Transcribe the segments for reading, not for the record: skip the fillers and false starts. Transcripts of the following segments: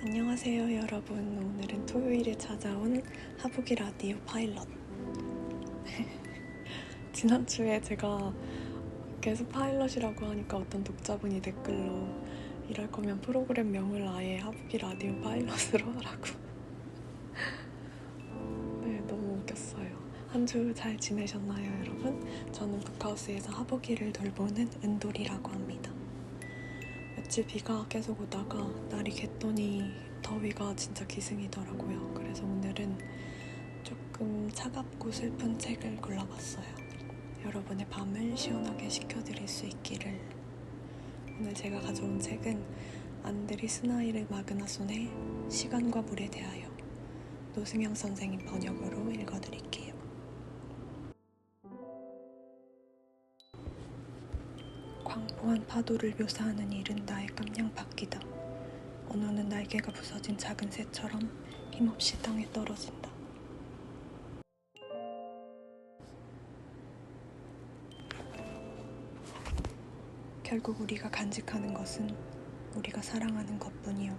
안녕하세요 여러분. 오늘은 토요일에 찾아온 하부기 라디오 파일럿. 지난주에 제가 계속 파일럿이라고 하니까 어떤 독자분이 댓글로 이럴 거면 프로그램명을 아예 하부기 라디오 파일럿으로 하라고. 네, 너무 웃겼어요. 한 주 잘 지내셨나요 여러분? 저는 북하우스에서 하부기를 돌보는 은돌이라고 합니다. 며칠 비가 계속 오다가 날이 갰더니 더위가 진짜 기승이더라고요. 그래서 오늘은 조금 차갑고 슬픈 책을 골라봤어요. 여러분의 밤을 시원하게 식혀드릴 수 있기를. 오늘 제가 가져온 책은 안드리 스나이르 마그나손의 시간과 물에 대하여, 노승영 선생님 번역으로 읽어드릴게요. 광포한 파도를 묘사하는 일은 나의 깜냥받기다. 언어는 날개가 부서진 작은 새처럼 힘없이 땅에 떨어진다. 결국 우리가 간직하는 것은 우리가 사랑하는 것뿐이요,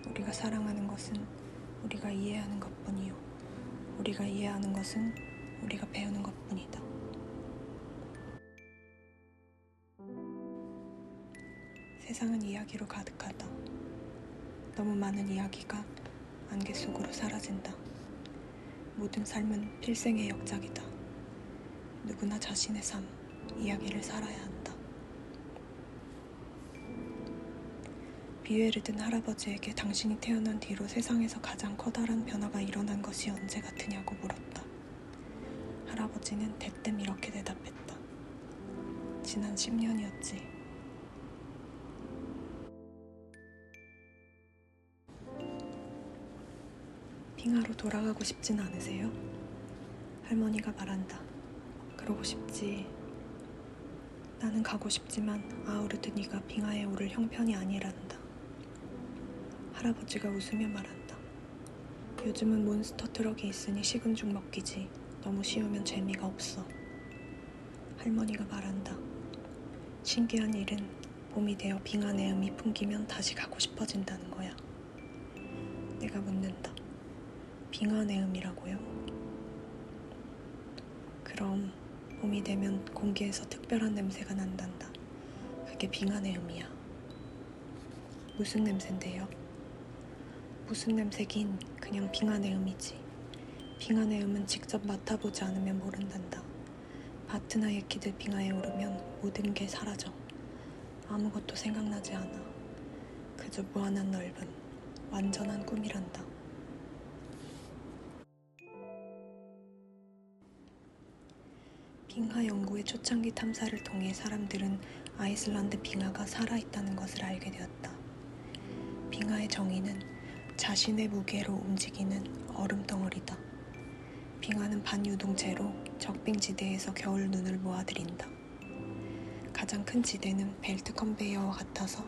우리가 사랑하는 것은 우리가 이해하는 것뿐이요, 우리가 이해하는 것은 우리가 배우는 것뿐이다. 세상은 이야기로 가득하다. 너무 많은 이야기가 안개 속으로 사라진다. 모든 삶은 필생의 역작이다. 누구나 자신의 삶, 이야기를 살아야 한다. 비애를 든 할아버지에게 당신이 태어난 뒤로 세상에서 가장 커다란 변화가 일어난 것이 언제 같으냐고 물었다. 할아버지는 대뜸 이렇게 대답했다. 지난 10년이었지. 빙하로 돌아가고 싶진 않으세요? 할머니가 말한다. 그러고 싶지. 나는 가고 싶지만 아우르드니가 빙하에 오를 형편이 아니란다. 할아버지가 웃으며 말한다. 요즘은 몬스터 트럭이 있으니 식은 죽 먹기지. 너무 쉬우면 재미가 없어. 할머니가 말한다. 신기한 일은 봄이 되어 빙하 내음이 풍기면 다시 가고 싶어진다는 거야. 내가 묻는다. 빙하 내음이라고요? 그럼 봄이 되면 공기에서 특별한 냄새가 난단다. 그게 빙하 내음이야. 무슨 냄새인데요? 무슨 냄새긴 그냥 빙하 내음이지. 빙하 내음은 직접 맡아보지 않으면 모른단다. 바트나 예키들 빙하에 오르면 모든 게 사라져. 아무것도 생각나지 않아. 그저 무한한 넓은 완전한 꿈이란다. 빙하 연구의 초창기 탐사를 통해 사람들은 아이슬란드 빙하가 살아있다는 것을 알게 되었다. 빙하의 정의는 자신의 무게로 움직이는 얼음덩어리다. 빙하는 반유동체로 적빙지대에서 겨울 눈을 모아들인다. 가장 큰 지대는 벨트 컨베이어와 같아서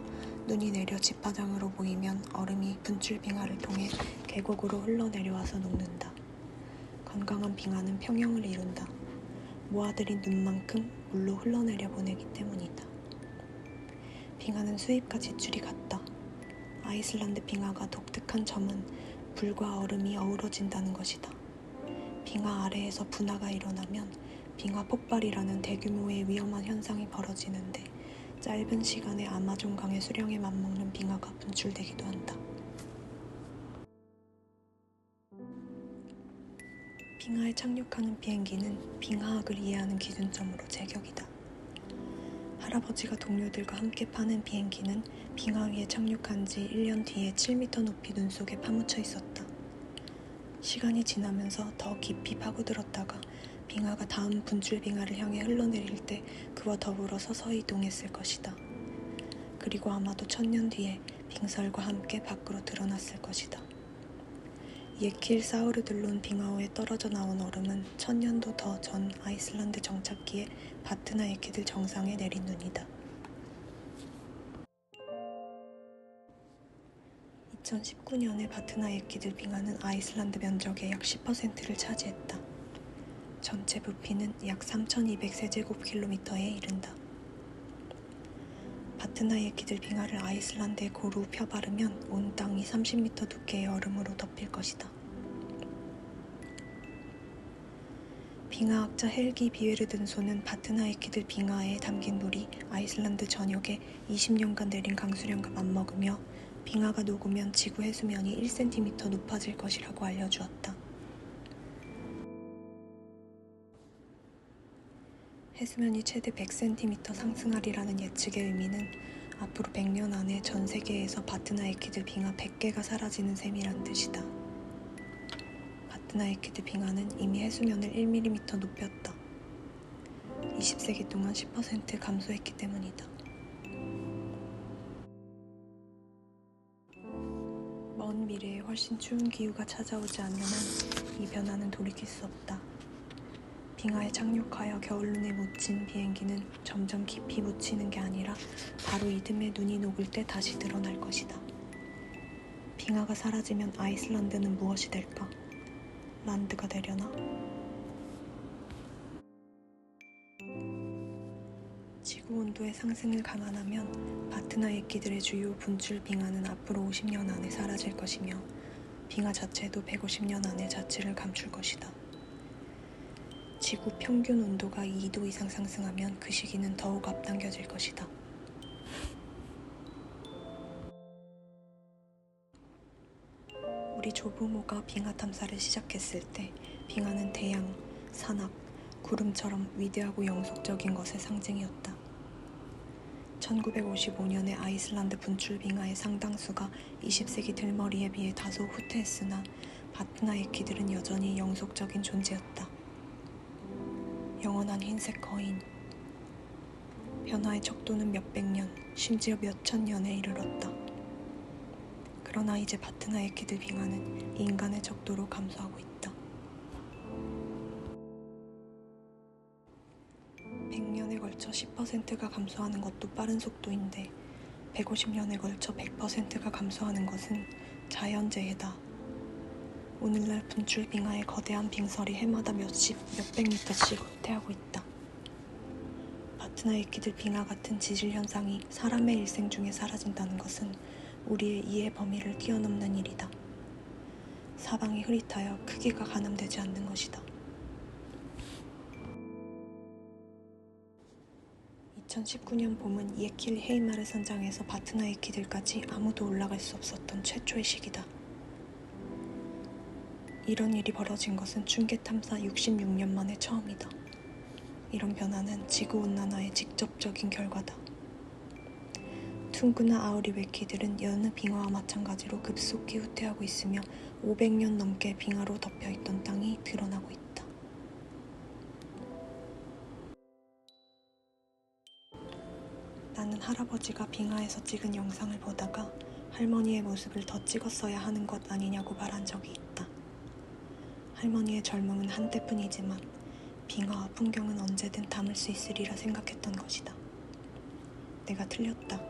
눈이 내려 집화장으로 모이면 얼음이 분출 빙하를 통해 계곡으로 흘러내려와서 녹는다. 건강한 빙하는 평형을 이룬다. 모아들인 눈만큼 물로 흘러내려 보내기 때문이다. 빙하는 수입과 지출이 같다. 아이슬란드 빙하가 독특한 점은 불과 얼음이 어우러진다는 것이다. 빙하 아래에서 분화가 일어나면 빙하 폭발이라는 대규모의 위험한 현상이 벌어지는데 짧은 시간에 아마존강의 수령에 맞먹는 빙하가 분출되기도 한다. 빙하에 착륙하는 비행기는 빙하학을 이해하는 기준점으로 제격이다. 할아버지가 동료들과 함께 파는 비행기는 빙하 위에 착륙한 지 1년 뒤에 7m 높이 눈 속에 파묻혀 있었다. 시간이 지나면서 더 깊이 파고들었다가 빙하가 다음 분출 빙하를 향해 흘러내릴 때 그와 더불어 서서히 이동했을 것이다. 그리고 아마도 1000년 뒤에 빙설과 함께 밖으로 드러났을 것이다. 예킬 사우르들론 빙하호에 떨어져 나온 얼음은 1000년도 더 전 아이슬란드 정착기에 바트나 예키들 정상에 내린 눈이다. 2019년에 바트나 예키들 빙하는 아이슬란드 면적의 약 10%를 차지했다. 전체 부피는 약 3200세제곱킬로미터에 이른다. 바트나이의 키들 빙하를 아이슬란드의 고루 펴바르면 온 땅이 30m 두께의 얼음으로 덮일 것이다. 빙하학자 헬기 비에르든소는 바트나이키들 빙하에 담긴 물이 아이슬란드 전역에 20년간 내린 강수량과 맞먹으며 빙하가 녹으면 지구 해수면이 1cm 높아질 것이라고 알려주었다. 해수면이 최대 100cm 상승하리라는 예측의 의미는 앞으로 100년 안에 전 세계에서 바트나이키들 빙하 100개가 사라지는 셈이란 뜻이다. 바트나이키드 빙하는 이미 해수면을 1mm 높였다. 20세기 동안 10% 감소했기 때문이다. 먼 미래에 훨씬 추운 기후가 찾아오지 않는 한 이 변화는 돌이킬 수 없다. 빙하에 착륙하여 겨울눈에 묻힌 비행기는 점점 깊이 묻히는 게 아니라 바로 이듬해 눈이 녹을 때 다시 드러날 것이다. 빙하가 사라지면 아이슬란드는 무엇이 될까? 란드가 되려나? 지구 온도의 상승을 감안하면 바트나이키들의 주요 분출 빙하는 앞으로 50년 안에 사라질 것이며 빙하 자체도 150년 안에 자취를 감출 것이다. 지구 평균 온도가 2도 이상 상승하면 그 시기는 더욱 앞당겨질 것이다. 우리 조부모가 빙하 탐사를 시작했을 때 빙하는 태양, 산악, 구름처럼 위대하고 영속적인 것의 상징이었다. 1955년에 아이슬란드 분출 빙하의 상당수가 20세기 들머리에 비해 다소 후퇴했으나 바트나이키들은 여전히 영속적인 존재였다. 영원한 흰색 거인. 변화의 척도는 몇백 년, 심지어 몇천 년에 이르렀다. 그러나 이제 바트나이키들 빙하는 인간의 척도로 감소하고 있다. 100년에 걸쳐 10%가 감소하는 것도 빠른 속도인데 150년에 걸쳐 100%가 감소하는 것은 자연재해다. 오늘날 분출 빙하의 거대한 빙설이 해마다 몇백 미터씩 후퇴하고 있다. 바트나이키들 빙하 같은 지질 현상이 사람의 일생 중에 사라진다는 것은 우리의 이해 범위를 뛰어넘는 일이다. 사방이 흐릿하여 크기가 가늠되지 않는 것이다. 2019년 봄은 예킬 헤이마르 산장에서 바트나이키들까지 아무도 올라갈 수 없었던 최초의 시기다. 이런 일이 벌어진 것은 충계 탐사 66년 만에 처음이다. 이런 변화는 지구온난화의 직접적인 결과다. 퉁구나 아우리웨키들은 여느 빙하와 마찬가지로 급속히 후퇴하고 있으며 500년 넘게 빙하로 덮여있던 땅이 드러나고 있다. 나는 할아버지가 빙하에서 찍은 영상을 보다가 할머니의 모습을 더 찍었어야 하는 것 아니냐고 말한 적이 있다. 할머니의 젊음은 한때뿐이지만 빙하와 풍경은 언제든 담을 수 있으리라 생각했던 것이다. 내가 틀렸다.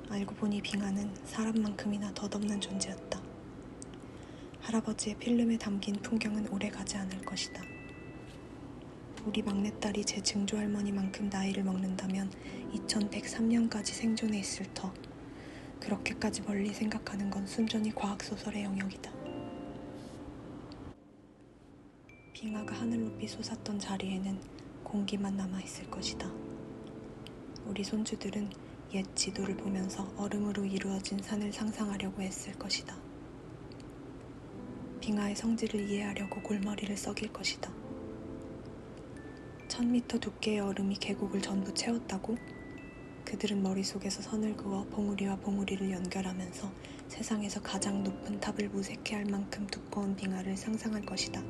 알고 보니 빙하는 사람만큼이나 덧없는 존재였다. 할아버지의 필름에 담긴 풍경은 오래가지 않을 것이다. 우리 막내딸이 제 증조할머니만큼 나이를 먹는다면 2103년까지 생존해 있을 터. 그렇게까지 멀리 생각하는 건 순전히 과학소설의 영역이다. 빙하가 하늘 높이 솟았던 자리에는 공기만 남아있을 것이다. 우리 손주들은 옛 지도를 보면서 얼음으로 이루어진 산을 상상하려고 애쓸 것이다. 빙하의 성질을 이해하려고 골머리를 썩일 것이다. 1000m 두께의 얼음이 계곡을 전부 채웠다고? 그들은 머릿속에서 선을 그어 봉우리와 봉우리를 연결하면서 세상에서 가장 높은 탑을 무색해 할 만큼 두꺼운 빙하를 상상할 것이다.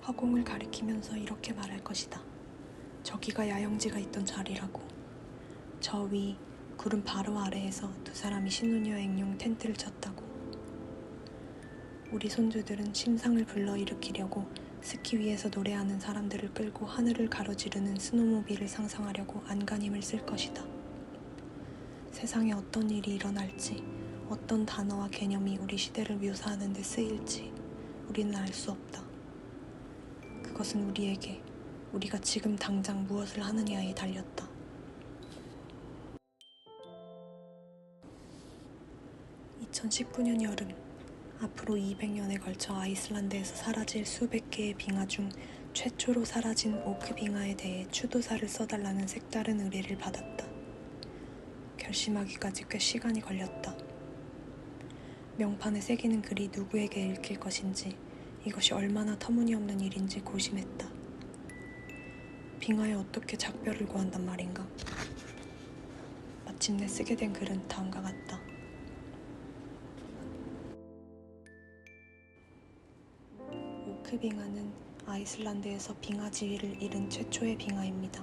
화공을 가리키면서 이렇게 말할 것이다. 저기가 야영지가 있던 자리라고. 저 위 구름 바로 아래에서 두 사람이 신혼여행용 텐트를 쳤다고. 우리 손주들은 심상을 불러일으키려고 스키 위에서 노래하는 사람들을 끌고 하늘을 가로지르는 스노모빌을 상상하려고 안간힘을 쓸 것이다. 세상에 어떤 일이 일어날지, 어떤 단어와 개념이 우리 시대를 묘사하는 데 쓰일지 우리는 알 수 없다. 그것은 우리에게 우리가 지금 당장 무엇을 하느냐에 달렸다. 2019년 여름, 앞으로 200년에 걸쳐 아이슬란드에서 사라질 수백 개의 빙하 중 최초로 사라진 오크 빙하에 대해 추도사를 써달라는 색다른 의뢰를 받았다. 결심하기까지 꽤 시간이 걸렸다. 명판에 새기는 글이 누구에게 읽힐 것인지, 이것이 얼마나 터무니없는 일인지 고심했다. 빙하에 어떻게 작별을 구한단 말인가? 마침내 쓰게 된 글은 다음과 같다. 오크 빙하는 아이슬란드에서 빙하 지위를 잃은 최초의 빙하입니다.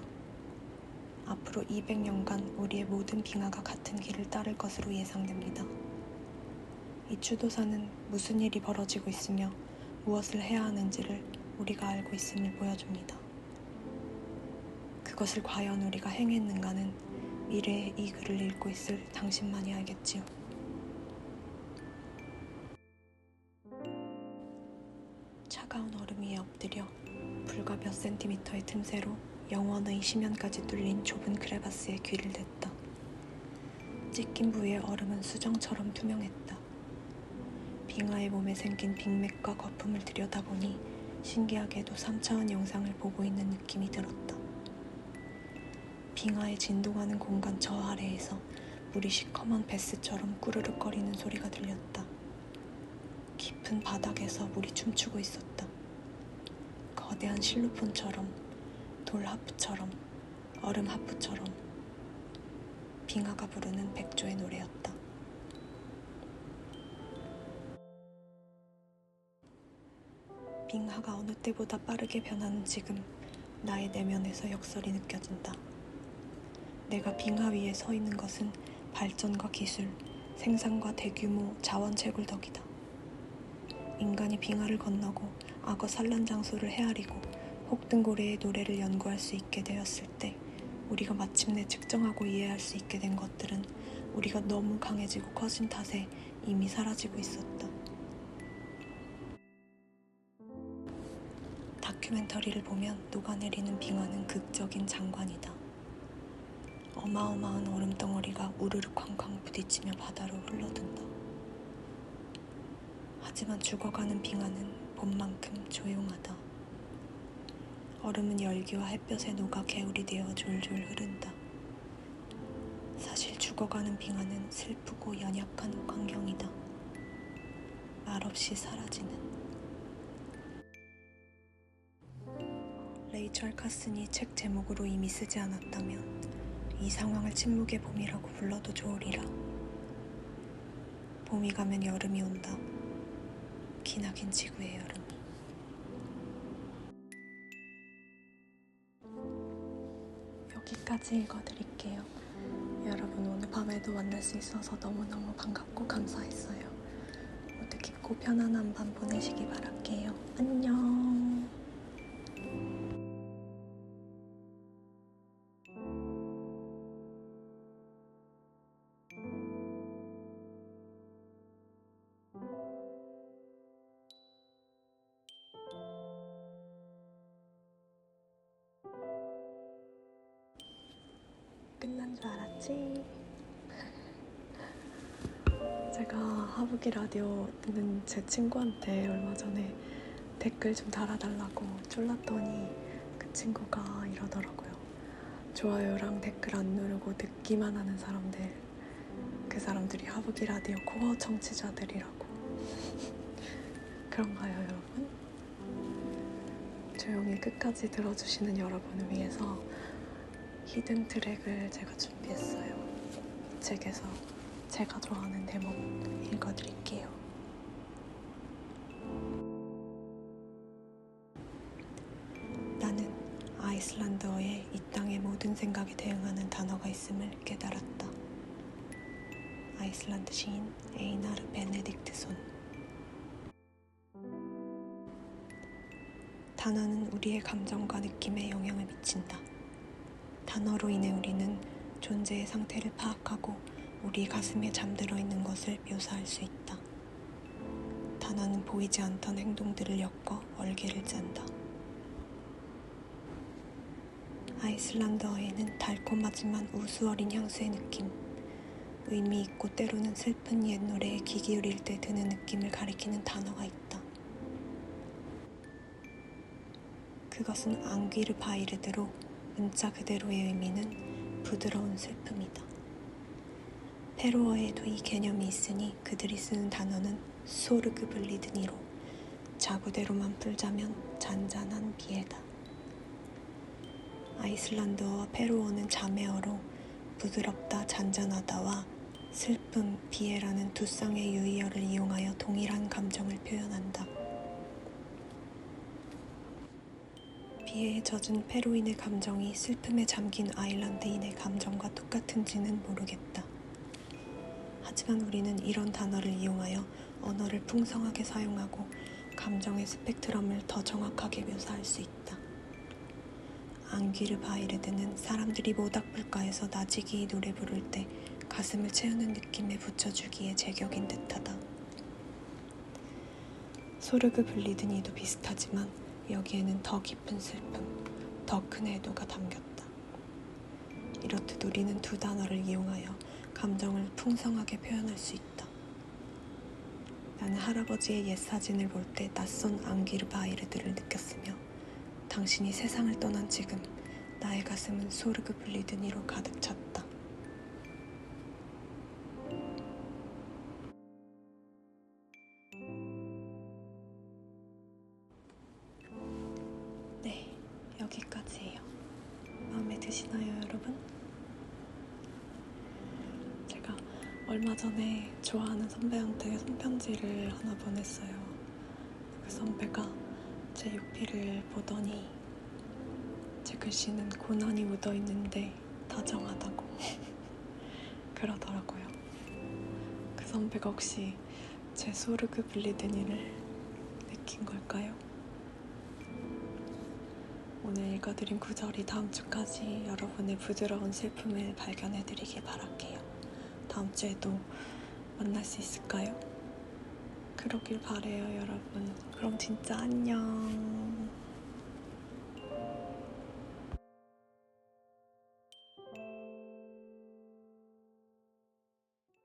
앞으로 200년간 우리의 모든 빙하가 같은 길을 따를 것으로 예상됩니다. 이 추도사는 무슨 일이 벌어지고 있으며 무엇을 해야 하는지를 우리가 알고 있음을 보여줍니다. 그것을 과연 우리가 행했는가는 미래의 이 글을 읽고 있을 당신만이 알겠지요. 차가운 얼음 위에 엎드려 불과 몇 센티미터의 틈새로 영원의 심연까지 뚫린 좁은 크레바스에 귀를 댔다. 찢긴 부위의 얼음은 수정처럼 투명했다. 빙하의 몸에 생긴 빅맥과 거품을 들여다보니 신기하게도 3차원 영상을 보고 있는 느낌이 들었다. 빙하의 진동하는 공간 저 아래에서 물이 시커먼 베스처럼 꾸르륵거리는 소리가 들렸다. 깊은 바닥에서 물이 춤추고 있었다. 거대한 실로폰처럼, 돌 하프처럼, 얼음 하프처럼 빙하가 부르는 백조의 노래였다. 빙하가 어느 때보다 빠르게 변하는 지금 나의 내면에서 역설이 느껴진다. 내가 빙하 위에 서 있는 것은 발전과 기술, 생산과 대규모 자원 채굴 덕이다. 인간이 빙하를 건너고 악어 산란 장소를 헤아리고 혹등고래의 노래를 연구할 수 있게 되었을 때 우리가 마침내 측정하고 이해할 수 있게 된 것들은 우리가 너무 강해지고 커진 탓에 이미 사라지고 있었다. 다큐멘터리를 보면 녹아내리는 빙하는 극적인 장관이다. 어마어마한 얼음덩어리가 우르르 쾅쾅 부딪히며 바다로 흘러든다. 하지만 죽어가는 빙하는 봄만큼 조용하다. 얼음은 열기와 햇볕에 녹아 개울이 되어 졸졸 흐른다. 사실 죽어가는 빙하는 슬프고 연약한 광경이다. 말없이 사라지는. 레이첼 카슨이 책 제목으로 이미 쓰지 않았다면 이 상황을 침묵의 봄이라고 불러도 좋으리라. 봄이 가면 여름이 온다. 기나긴 지구의 여름이. 여기까지 읽어드릴게요. 여러분 오늘 밤에도 만날 수 있어서 너무너무 반갑고 감사했어요. 모두 깊고 편안한 밤 보내시기 바랄게요. 안녕. 끝난 줄 알았지? 제가 하부기 라디오 듣는 제 친구한테 얼마 전에 댓글 좀 달아달라고 쫄랐더니 그 친구가 이러더라고요. 좋아요랑 댓글 안 누르고 듣기만 하는 사람들, 그 사람들이 하부기 라디오 코어 청취자들이라고. 그런가요, 여러분? 조용히 끝까지 들어주시는 여러분을 위해서 히든 트랙을 제가 준비했어요. 이 책에서 제가 좋아하는 대목 읽어드릴게요. 나는 아이슬란드어에 이 땅의 모든 생각에 대응하는 단어가 있음을 깨달았다. 아이슬란드 시인 에이나르 베네딕트손. 단어는 우리의 감정과 느낌에 영향을 미친다. 단어로 인해 우리는 존재의 상태를 파악하고 우리 가슴에 잠들어 있는 것을 묘사할 수 있다. 단어는 보이지 않던 행동들을 엮어 얼개를 짠다. 아이슬란드어에는 달콤하지만 우수 어린 향수의 느낌, 의미 있고 때로는 슬픈 옛 노래에 귀 기울일 때 드는 느낌을 가리키는 단어가 있다. 그것은 앙귀르 바이르드로 문자 그대로의 의미는 부드러운 슬픔이다. 페루어에도 이 개념이 있으니 그들이 쓰는 단어는 소르그 블리드니로 자구대로만 풀자면 잔잔한 비애다. 아이슬란드어와 페루어는 자매어로 부드럽다, 잔잔하다와 슬픔, 비애라는 두 쌍의 유의어를 이용하여 동일한 감정을 표현한다. 비애에 젖은 페루인의 감정이 슬픔에 잠긴 아일란드인의 감정과 똑같은지는 모르겠다. 하지만 우리는 이런 단어를 이용하여 언어를 풍성하게 사용하고 감정의 스펙트럼을 더 정확하게 묘사할 수 있다. 앙귀르 바이르드는 사람들이 모닥불가에서 나지기 노래 부를 때 가슴을 채우는 느낌에 붙여주기에 제격인 듯하다. 소르그 블리드니도 비슷하지만 여기에는 더 깊은 슬픔, 더 큰 애도가 담겼다. 이렇듯 우리는 두 단어를 이용하여 감정을 풍성하게 표현할 수 있다. 나는 할아버지의 옛 사진을 볼 때 낯선 앙귀르 바이르드를 느꼈으며 당신이 세상을 떠난 지금 나의 가슴은 소르그 블리드니로 가득 찼다. 네, 여기까지예요. 마음에 드시나요, 여러분? 제가 얼마 전에 좋아하는 선배한테 손편지를 하나 보냈어요. 그 선배가 제 유피를 보더니 제 글씨는 고난이 묻어있는데 다정하다고 그러더라고요. 그 선배가 혹시 제 소르그 블리드니를 느낀 걸까요? 오늘 읽어드린 구절이 다음 주까지 여러분의 부드러운 슬픔을 발견해드리길 바랄게요. 다음 주에도 만날 수 있을까요? 그러길 바래요, 여러분. 그럼 진짜 안녕.